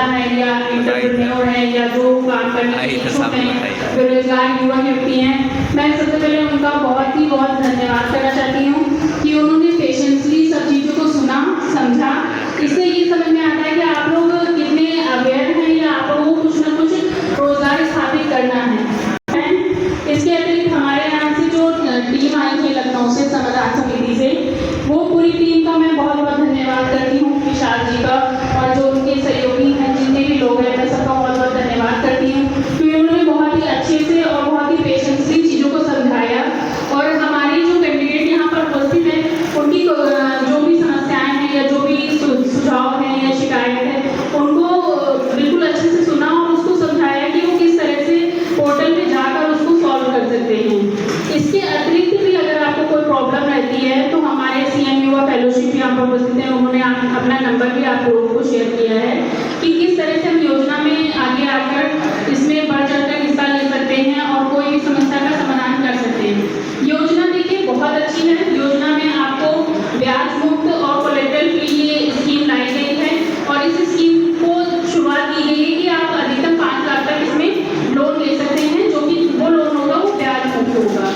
महिला है या एंटरप्रेन्योर है या जो काम करने के इच्छुक हैं, बेरोजगार युवा व्यक्ति हैं, मैं सबसे पहले उनका बहुत धन्यवाद करना चाहती हूँ कि उन्होंने पेशेंसली सब चीज़ों को सुना, समझा। इससे ये समझ में आता है कि आप लोग कितने अवेयर हैं या आप लोगों को कुछ ना कुछ रोजगार स्थापित करना है। इसके अतिरिक्त हमारे यहाँ से जो टीम आई है लखनऊ से समाधान समिति से, वो पूरी टीम का मैं बहुत धन्यवाद करती हूँ, विशाल जी का और जो उनके सहयोगी हैं, जितने भी लोग हैं, मैं सबका बहुत धन्यवाद करती हूँ क्योंकि उन्होंने बहुत ही अच्छे से और बहुत ही पेशेंसली चीज़ों को समझाया। और हमारी जो कैंडिडेट यहाँ पर उपस्थित है, उनकी जो भी समस्याएं हैं या जो भी सुझाव हैं या शिकायत है, उनको बिल्कुल अच्छे से सुना और उसको समझाया कि वो किस तरह से पोर्टल पे जाकर उसको सॉल्व कर सकते हैं। इसके अतिरिक्त भी अगर आपको कोई प्रॉब्लम रहती है तो हमारे सीएम युवा फेलोशिप यहाँ पर उपस्थित हैं, उन्होंने अपना नंबर भी आप लोगों को शेयर किया है कि किस तरह से हम योजना में आगे आकर इसमें बढ़ चढ़कर हिस्सा ले सकते हैं और कोई भी समस्या का समाधान कर सकते हैं। योजना देखिए बहुत अच्छी है। योजना में आपको ब्याज मुक्त और कोलेटरल के लिए स्कीम लाई गई है और इस स्कीम को शुरुआत की गई है कि आप अधिकतम 5 लाख तक इसमें लोन ले सकते हैं, जो कि वो लोन होगा वो ब्याज मुक्त होगा।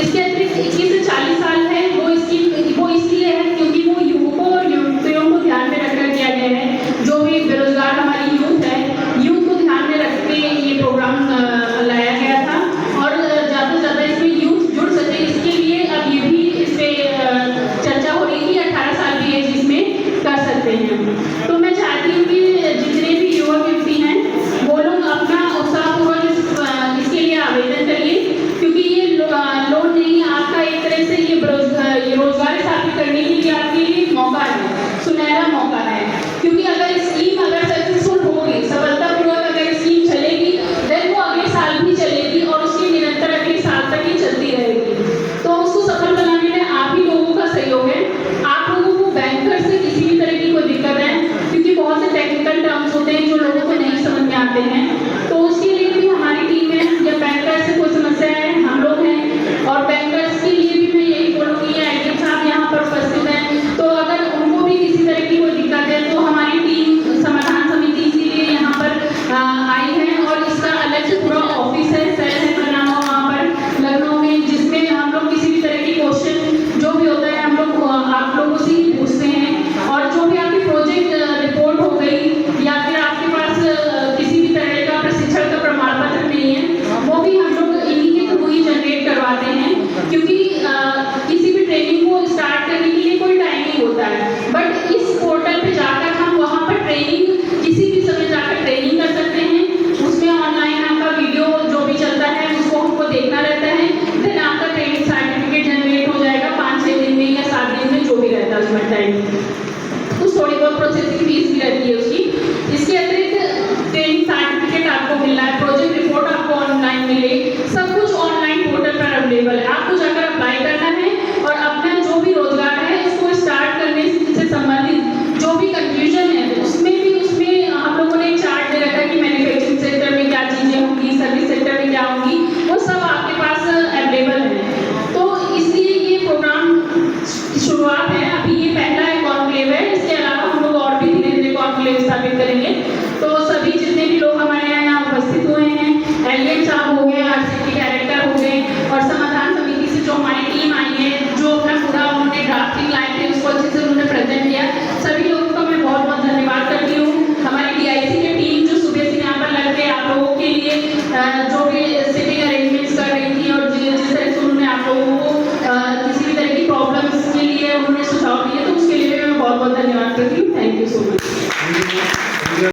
इसके अतिरिक्त 21 से 40 साल है वो स्कीम वो इसलिए है क्योंकि वो युवकों और युवतियों को ध्यान में रखकर किया गया है। जो भी बेरोजगार हमारी यूथ है, यूथ को ध्यान में रख के ये प्रोग्राम लाया गया था और ज़्यादा से ज़्यादा इसमें यूथ जुड़ सके, इसके लिए अब ये भी इस पर चर्चा हो रही है कि 18 साल की एज इसमें कर सकते हैं। तो मैं चाहती हूँ कि जितने भी युवा व्यक्ति हैं वो लोग अपना उत्साहपूर्वक इसके लिए आवेदन करिए क्योंकि ये लोन नहीं, आपका एक तरह से ये रोजगार स्थापित करने के लिए आपके लिए मौका है, सुनहरा मौका है। क्योंकि अगर स्कीम अगर सक्सेसफुल होगी, सफलतापूर्वक अगर स्कीम चलेगी, देन वो अगले साल भी चलेगी और उसकी निरंतर अगले साल तक ही चलती रहेगी। तो उसको सफल बनाने में आप ही लोगों का सहयोग है। आप लोगों को बैंकर से किसी भी तरह की कोई दिक्कत है, क्योंकि बहुत से टेक्निकल टर्म्स होते हैं जो लोगों को नहीं समझ में आते हैं, तो उसके लिए भी हमारी टीम है। जब बैंकर से कोई समस्या है, हम लोग हैं और बैंकर्स के लिए भी मैं यही बोलूँगी, आईटी साहब यहाँ पर उपस्थित हैं, तो अगर उनको भी किसी तरह की कोई दिक्कत है तो हमारी टीम समाधान समिति इसीलिए यहाँ पर आई है और इसका अलग से पूरा ऑफिस है, सेल है बना हुआ वहाँ पर लखनऊ में, जिसमें हम लोग किसी भी तरह की क्वेश्चन जो भी होता है हम लोग आप लोगों से ही पूछते हैं और जो भी आपकी प्रोजेक्ट रिपोर्ट हो गई या फिर आपके पास किसी भी तरह का प्रशिक्षण का प्रमाण पत्र नहीं है, वो भी हम लोग इन्हीं के थ्रू ही जनरेट करवाते हैं। क्योंकि किसी भी ट्रेनिंग को स्टार्ट करने के लिए कोई टाइमिंग होता है, बट इस पोर्टल पे जाकर हम वहाँ पर ट्रेनिंग किसी भी समय जाकर ट्रेनिंग कर सकते हैं। उसमें ऑनलाइन आपका वीडियो जो भी चलता है उसको हमको देखना रहता है, देन आपका ट्रेनिंग सर्टिफिकेट जनरेट हो जाएगा 5-6 दिन में या 7 दिन में, जो भी रहता है उसमें टाइम। तो थोड़ी बहुत प्रोसेसिंग फीस भी रहती है उसकी। इसके अतिरिक्त ट्रेनिंग सर्टिफिकेट आपको मिल रहा है, प्रोजेक्ट रिपोर्ट आपको ऑनलाइन मिलेगी, सब कुछ ऑनलाइन पोर्टल पर अवेलेबल है। आपको जाकर अप्लाई करना है और अपना जो भी रोजगार है उसको स्टार्ट करने से संबंधित जो भी कंफ्यूजन है उसमें हम लोगों ने एक चार्ट दे रखा है कि मैन्युफैक्चरिंग सेक्टर में क्या चीज़ें होंगी, सर्विस सेक्टर में क्या होंगी, वो सब आपके पास अवेलेबल है। तो इसलिए ये प्रोग्राम की शुरुआत है, अभी ये पहला एक कॉन्क्लेव है। इसके अलावा हम लोग और भी धीरे धीरे कॉन्क्लेव स्थापित करेंगे। तो सभी जितने भी लोग हमारे यहाँ उपस्थित हुए हैं, एलएम साहब हो गए, आरसीटी डायरेक्टर हो गए और समाधान समिति से जो हमारी टीम आई है, जो अपना पूरा उन्होंने ड्राफ्टिंग लाए थे उसको अच्छे से उन्होंने प्रेजेंट किया, सभी लोगों का मैं बहुत धन्यवाद करती हूँ। हमारी डीआईसी की टीम जो सुबह से यहाँ पर लग के आप लोगों के लिए जो भी सिटिंग अरेंजमेंट्स कर रही थी और जिस तरह से उन्होंने आप लोगों को किसी भी तरह की प्रॉब्लम्स के लिए उन्होंने सुझाव दिए, तो उसके लिए मैं बहुत धन्यवाद करती हूँ। Thank you so much.